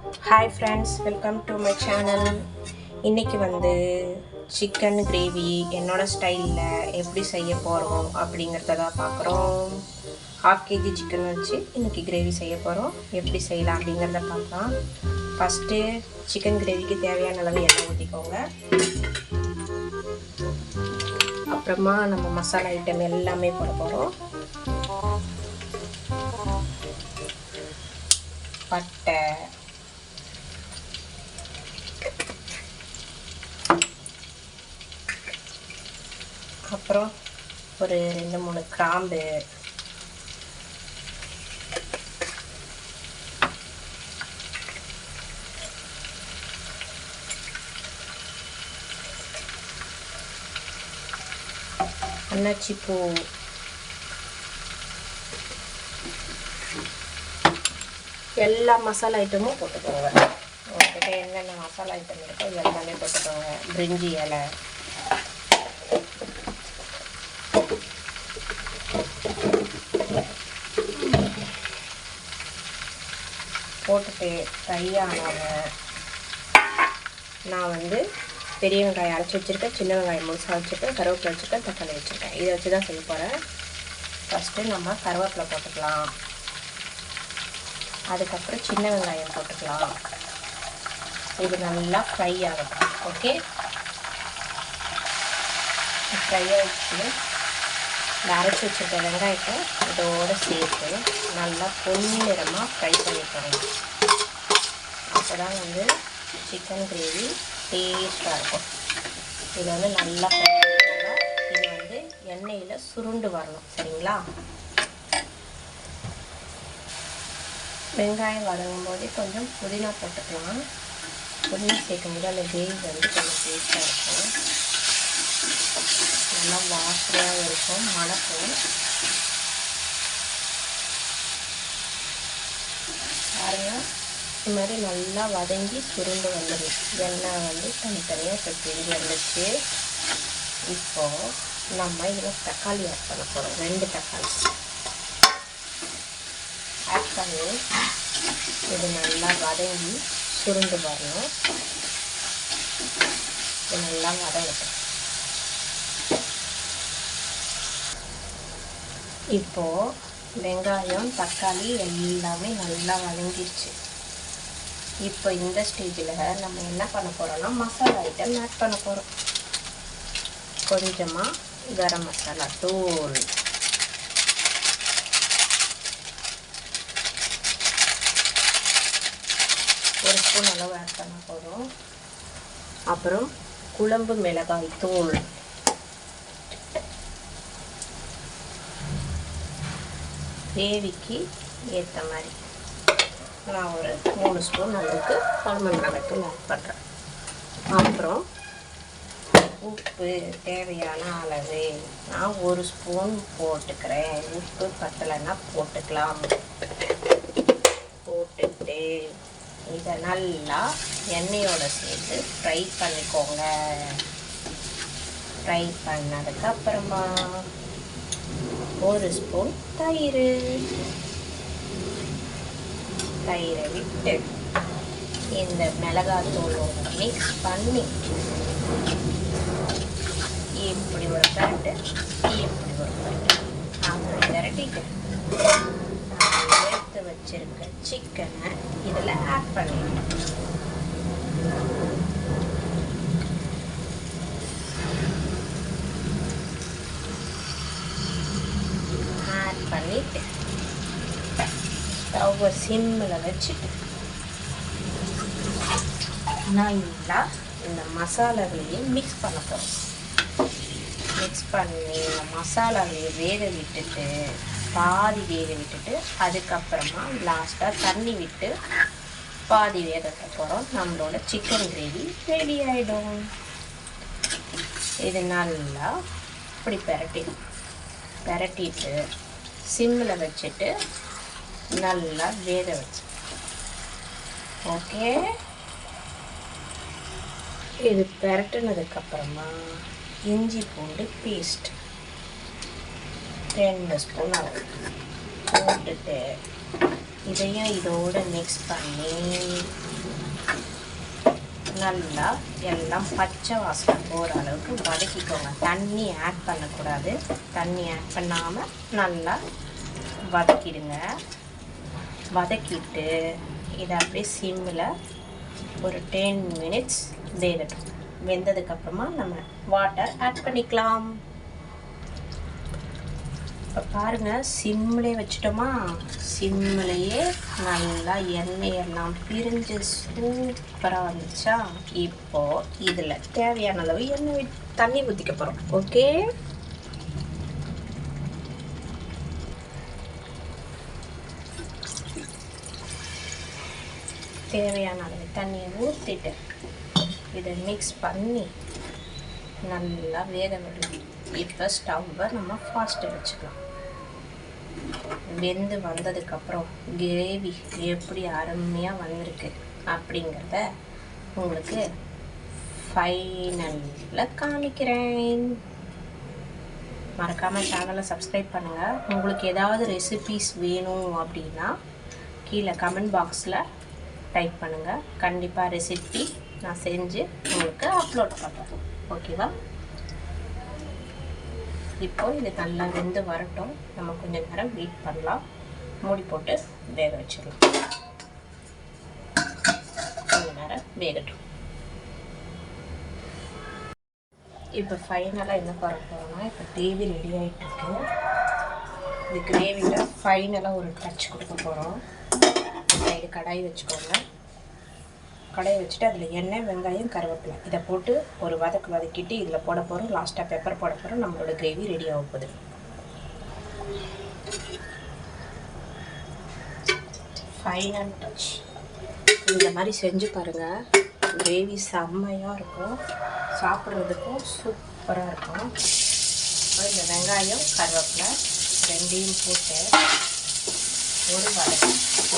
Hi friends, welcome to my channel. இன்னைக்கு வந்து chicken gravy என்னோட ஸ்டைலில் எப்படி செய்ய போகிறோம் அப்படிங்கிறத தான் பார்க்குறோம். 1/2 kg சிக்கன் வச்சு இன்னைக்கு கிரேவி செய்ய போகிறோம். எப்படி செய்யலாம் அப்படிங்கிறத பார்க்கலாம். ஃபஸ்ட்டு சிக்கன் கிரேவிக்கு தேவையான அளவு எண்ணெய் ஊற்றிக்கோங்க. அப்புறமா நம்ம மசாலா ஐட்டம் எல்லாமே போட போகிறோம். பட்டை, அப்புறம் ஒரு 2-3 கிராம்பு, அன்னாச்சிப்பூ, எல்லா மசாலா ஐட்டமும் போட்டுக்கோங்க. உங்கள்கிட்ட என்னென்ன மசாலா ஐட்டம் இருக்கோ எல்லாமே போட்டுக்கோங்க. பிரிஞ்சி இலை, போட்டுட்டு ஃப்ரை ஆனவங்க நான் வந்து பெரிய வெங்காயம் அரைச்சி வச்சுருக்கேன், சின்ன வெங்காயம் முழுசாக வச்சுருக்கேன், கருவேப்பிலை வச்சுருக்கேன், தக்காளி வச்சுருக்கேன். இதை வச்சு தான் செய்ய போகிறேன். ஃபஸ்ட்டு நம்ம கருவேப்பிலை போட்டுக்கலாம். அதுக்கப்புறம் சின்ன வெங்காயம் போட்டுக்கலாம். இது நல்லா ஃப்ரை ஆகட்டும். ஓகே, ஃப்ரை ஆகிடுச்சு. இந்த அரைச்சி வச்சுருக்க வெங்காயத்தை இதோடு சேர்த்து நல்லா பொன்னிறமாக ஃப்ரை பண்ணிக்கோங்க. அப்போ தான் வந்து சிக்கன் கிரேவி டேஸ்ட்டாக இருக்கும். இது வந்து நல்லா ஃப்ரை பண்ணிக்கோங்க. இது வந்து எண்ணெயில் சுருண்டு வரணும், சரிங்களா? வெங்காயம் வதங்கும் போதே கொஞ்சம் புதினா போட்டுக்கலாம். புதினா சேர்க்கும் போது அந்த கிரேவி வந்து கொஞ்சம் டேஸ்ட்டாக இருக்கும், நல்லா வாசனையாக இருக்கும், மணக்கும். பாருங்கள், இது மாதிரி நல்லா வதங்கி சுருண்டு வந்துடும். எண்ணெய் வந்து தனித்தனியாக பிரிஞ்சு வந்துச்சு. இப்போது நம்ம இதில் தக்காளி ஆட் பண்ண போகிறோம். 2 தக்காளி ஆட் பண்ணி இது நல்லா வதங்கி சுருண்டு வரணும். இது நல்லா வதங்கட்டும். இப்போது வெங்காயம் தக்காளி எல்லாமே நல்லா வதங்கிடுச்சு. இப்போ இந்த ஸ்டேஜில் நம்ம என்ன பண்ண போகிறோம்னா மசாலா ஐட்டம் ஆட் பண்ண போகிறோம். கொஞ்சமாக கரம் மசாலா தூள், ஒரு ஸ்பூன் அளவு ஆட் பண்ண போகிறோம். அப்புறம் குழம்பு மிளகாய் தூள், கிரேவிக்கு ஏற்ற மாதிரி நான் ஒரு 3 ஸ்பூன் அளவுக்கு குழம்பு மிளகாய் தூள் ஆட் பண்ணுறேன். அப்புறம் உப்பு தேவையான அளவு நான் 1 ஸ்பூன் போட்டுக்கிறேன். உப்பு பத்தலைன்னா போட்டுக்கலாம். போட்டுட்டு இதை நல்லா எண்ணெயோடு சேர்த்து ஃப்ரை பண்ணிக்கோங்க. ஃப்ரை பண்ணதுக்கப்புறமா 1 ஸ்பூன் தயிரை விட்டு இந்த மிளகாத்தூளோட மிக்ஸ் பண்ணி இப்படி ஒரு பேட்டு, இப்படி ஒரு பேட்டு அப்புறம் விரட்டிட்டு எடுத்து வச்சிருக்க சிக்கனை இதில் ஆட் பண்ணிடுங்க. ஆட் பண்ணிட்டு ஸ்டவ்வை சிம்மில் வச்சுட்டு நல்லா இந்த மசாலாவையும் மிக்ஸ் பண்ண போகிறோம். மிக்ஸ் பண்ணி இந்த மசாலாவையை வேக விட்டுட்டு பாதி வேக விட்டுட்டு அதுக்கப்புறமா லாஸ்ட்டாக தண்ணி விட்டு பாதி வேகத்த போகிறோம். நம்மளோட சிக்கன் கிரேவி ரெடி ஆகிடும். இது நல்லா இப்படி பெரட்டிட்டு சிம்மில் வச்சுட்டு நல்லா வேக வச்சு. ஓகே, இது பெரட்டினதுக்கப்புறமா இஞ்சி பூண்டு பேஸ்ட் 2 ஸ்பூன் அளவு போட்டுட்டு இதையும் இதோடு மிக்ஸ் பண்ணி நல்லா எல்லாம் பச்சை வாசனை போகிற அளவுக்கு வதக்கிக்கோங்க. தண்ணி ஆட் பண்ணக்கூடாது. தண்ணி ஆட் பண்ணாமல் நல்லா வதக்கிடுங்க. வதக்கிட்டு இதை அப்படியே சிம்மில் ஒரு 10 மினிட்ஸ் வேகட்டும். வெந்ததுக்கப்புறமா நம்ம வாட்டர் ஆட் பண்ணிக்கலாம். இப்போ பாருங்கள், சிம்மிலே வச்சுட்டோமா, சிம்மிலேயே நல்லா எண்ணெயெல்லாம் பிரிஞ்சு சூப்பராக வந்துச்சா. இப்போது இதில் தேவையான அளவு எண்ணெய் தண்ணி ஊற்றிக்க போகிறோம். ஓகே, தேவையான அளவு தண்ணியை ஊற்றிட்டு இதை மிக்ஸ் பண்ணி நல்லா வேக விடலாம். இப்போ ஸ்டவ்வை நம்ம ஃபாஸ்ட்டாக வச்சுக்கலாம். வெந்து வந்ததுக்கப்புறம் கிரேவி எப்படி அருமையாக வந்திருக்கு அப்படிங்கிறத உங்களுக்கு ஃபைனலில் காமிக்கிறேன். மறக்காமல் சேனலை சப்ஸ்கிரைப் பண்ணுங்கள். உங்களுக்கு ஏதாவது ரெசிபீஸ் வேணும் அப்படின்னா கீழே கமெண்ட் பாக்ஸில் டைப் பண்ணுங்கள். கண்டிப்பாக ரெசிபி நான் செஞ்சு உங்களுக்கு அப்லோட் பண்ணுறேன். ஓகேவா? இப்போ இது நல்லா வெந்து வரட்டும். நம்ம கொஞ்சம் நேரம் வெயிட் பண்ணலாம். மூடி போட்டு வேக வச்சிடலாம். கொஞ்சம் நேரம் வேகட்டும். இப்போ ஃபைனலாக என்ன பண்ண போகிறோம்னா, இப்போ கிரேவி ரெடி ஆகிட்டுருக்கு. இந்த கிரேவியில் ஃபைனலாக ஒரு டச் கொடுக்க போகிறோம். சைடு கடாய் வச்சுக்கோங்க. கடாயை வச்சுட்டு அதில் எண்ணெய், வெங்காயம், கருவேப்பிலை இதை போட்டு ஒரு வதக்கிட்டு இதில் போட போகிறோம். லாஸ்ட்டாக பெப்பர் போட போகிறோம். நம்மளோட கிரேவி ரெடி ஆக போகுது. Final touch. இந்த மாதிரி செஞ்சு பாருங்கள். கிரேவி செம்மையாக இருக்கும். சாப்பிட்றதுக்கும் சூப்பராக இருக்கும். இந்த வெங்காயம், கருவேப்பிலை ரெண்டையும் போட்டு ஒரு வதக்கு.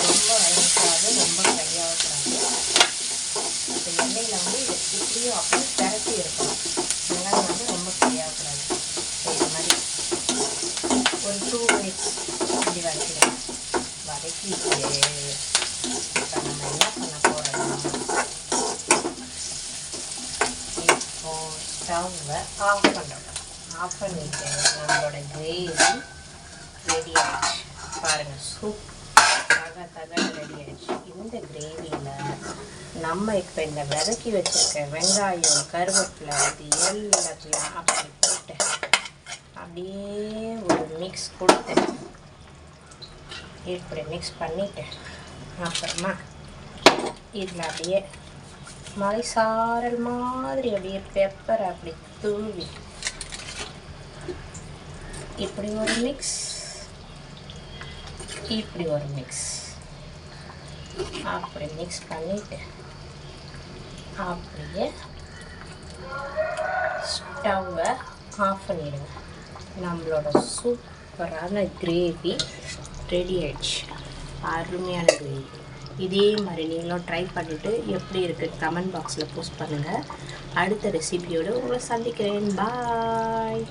ரொம்ப வதக்காது, ரொம்ப கையாகக்கூடாது. இப்போ எண்ணெயில் வந்து இது இப்படியும் அப்படியே திரட்டி இருக்கணும். வெங்காயம் வந்து ரொம்ப கையாகக்கூடாது. இந்த மாதிரி ஒரு 2 மினிட்ஸ் இப்படி வதக்கிடுங்க. வதக்கிட்டு இப்போ நம்ம என்ன பண்ண போகிறோம், இப்போ ஸ்டவ்வை ஆஃப் பண்ணுறோம். ஆஃப் பண்ணிவிட்டு நம்மளோட கிரேவி ரெடி ஆகிடுச்சு. பாருங்கள், தக ரெடி ஆகிடுச்சு. இந்த கிரேவியில் நம்ம இப்போ இந்த வதக்கி வச்சுருக்க வெங்காயம், கருவேப்பிலை இது எல்லாத்தையும் அப்படி போட்டு அப்படியே ஒரு மிக்ஸ் கொடுத்து இப்படி மிக்ஸ் பண்ணிவிட்டு அப்புறமா இதில் அப்படியே மலை சாரல் மாதிரி அப்படியே பெப்பர் அப்படி தூவி இப்படி ஒரு மிக்ஸ், இப்படி ஒரு மிக்ஸ், அப்படி மிக்ஸ் பண்ணிவிட்டு அப்படியே ஸ்டவ்வை ஆஃப் பண்ணிடுங்க. நம்மளோட சூப்பரான கிரேவி ரெடி ஆயிடுச்சு. அருமையான கிரேவி. இதே மாதிரி நீங்களும் ட்ரை பண்ணிவிட்டு எப்படி இருக்குது கமெண்ட் பாக்ஸில் போஸ்ட் பண்ணுங்கள். அடுத்த ரெசிபியோடு உங்களை சந்திக்கிறேன். பாய்.